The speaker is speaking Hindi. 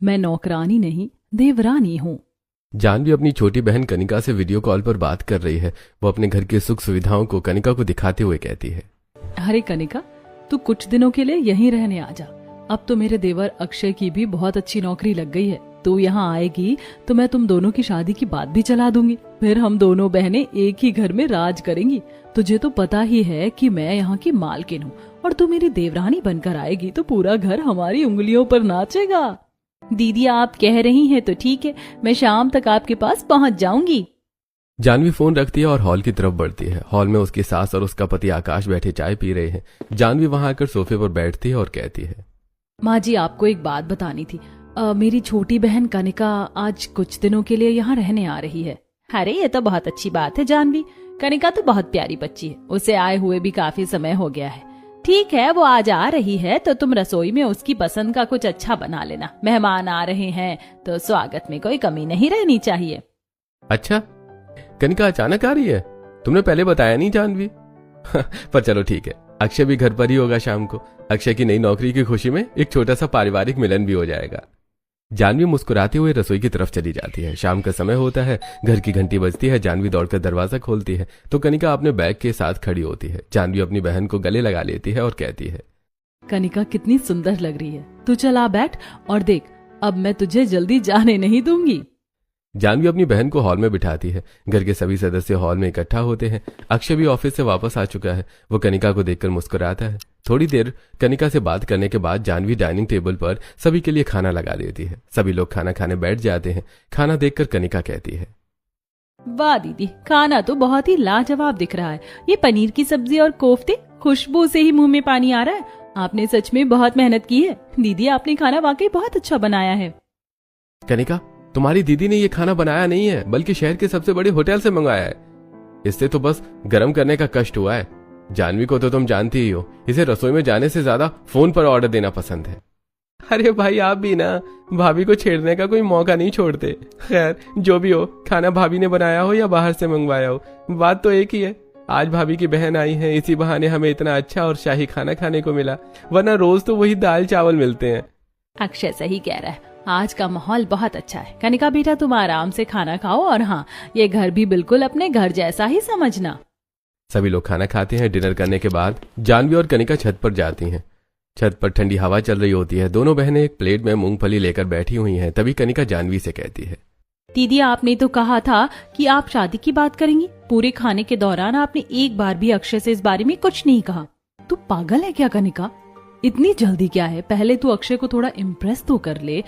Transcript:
मैं नौकरानी नहीं देवरानी हूँ। जानवी अपनी छोटी बहन कनिका से वीडियो कॉल पर बात कर रही है। वो अपने घर की सुख सुविधाओं को कनिका को दिखाते हुए कहती है, अरे कनिका, तू कुछ दिनों के लिए यहीं रहने आ जा। अब तो मेरे देवर अक्षय की भी बहुत अच्छी नौकरी लग गई है। तू यहाँ आएगी तो मैं तुम दोनों की शादी की बात भी चला दूंगी। फिर हम दोनों बहनें एक ही घर में राज करेंगी। तुझे तो पता ही है कि मैं यहाँ की मालकिन हूँ और तू मेरी देवरानी बनकर आएगी तो पूरा घर हमारी उंगलियों पर नाचेगा। दीदी आप कह रही हैं तो ठीक है, मैं शाम तक आपके पास पहुँच जाऊंगी। जानवी फोन रखती है और हॉल की तरफ बढ़ती है। हॉल में उसकी सास और उसका पति आकाश बैठे चाय पी रहे हैं। जानवी वहां आकर सोफे पर बैठती है और कहती है, माँ जी आपको एक बात बतानी थी। मेरी छोटी बहन कनिका आज कुछ दिनों के लिए यहाँ रहने आ रही है। अरे ये तो बहुत अच्छी बात है जानवी, कनिका तो बहुत प्यारी बच्ची है। उसे आए हुए भी काफी समय हो गया है। ठीक है, वो आज आ रही है तो तुम रसोई में उसकी पसंद का कुछ अच्छा बना लेना। मेहमान आ रहे हैं तो स्वागत में कोई कमी नहीं रहनी चाहिए। अच्छा, कनिका अचानक आ रही है? तुमने पहले बताया नहीं जानवी। पर चलो ठीक है, अक्षय भी घर पर ही होगा शाम को। अक्षय की नई नौकरी की खुशी में एक छोटा सा पारिवारिक मिलन भी हो जाएगा। जानवी मुस्कुराते हुए रसोई की तरफ चली जाती है। शाम का समय होता है, घर की घंटी बजती है। जानवी दौड़कर दरवाजा खोलती है तो कनिका अपने बैग के साथ खड़ी होती है। जानवी अपनी बहन को गले लगा लेती है और कहती है, कनिका कितनी सुंदर लग रही है। तू चला बैठ और देख, अब मैं तुझे जल्दी जाने नहीं दूंगी। जानवी अपनी बहन को हॉल में बिठाती है। घर के सभी सदस्य हॉल में इकट्ठा होते हैं। अक्षय भी ऑफिस से वापस आ चुका है। वो कनिका को देखकर मुस्कुराता है। थोड़ी देर कनिका से बात करने के बाद जानवी डाइनिंग टेबल पर सभी के लिए खाना लगा देती है। सभी लोग खाना खाने बैठ जाते हैं। खाना देखकर कनिका कहती है, वाह दीदी, खाना तो बहुत ही लाजवाब दिख रहा है। ये पनीर की सब्जी और कोफ्ते, खुशबू से ही मुंह में पानी आ रहा है। आपने सच में बहुत मेहनत की है। दीदी आपने खाना वाकई बहुत अच्छा बनाया है। कनिका, तुम्हारी दीदी ने ये खाना बनाया नहीं है, बल्कि शहर के सबसे बड़े होटल से मंगाया है। इससे तो बस गर्म करने का कष्ट हुआ है। जानवी को तो तुम जानती ही हो, इसे रसोई में जाने से ज्यादा फोन पर ऑर्डर देना पसंद है। अरे भाई, आप भी ना भाभी को छेड़ने का कोई मौका नहीं छोड़ते। खैर जो भी हो, खाना भाभी ने बनाया हो या बाहर से मंगवाया हो, बात तो एक ही है। आज भाभी की बहन आई है, इसी बहाने हमें इतना अच्छा और शाही खाना खाने को मिला, वरना रोज तो वही दाल चावल मिलते हैं। अक्षय सही कह रहा है, आज का माहौल बहुत अच्छा है। कनिका बेटा तुम आराम से खाना खाओ और हाँ, ये घर भी बिल्कुल अपने घर जैसा ही समझना। सभी लोग खाना खाते हैं। डिनर करने के बाद जानवी और कनिका छत पर जाती हैं। छत पर ठंडी हवा चल रही होती है। दोनों बहनें एक प्लेट में मूंगफली लेकर बैठी हुई हैं। तभी कनिका जानवी से कहती है, दीदी आपने तो कहा था कि आप शादी की बात करेंगी। पूरे खाने के दौरान आपने एक बार भी अक्षय से इस बारे में कुछ नहीं कहा। तू पागल है क्या कनिका? इतनी जल्दी क्या है? पहले तू अक्षय को थोड़ा इम्प्रेस तो कर ले।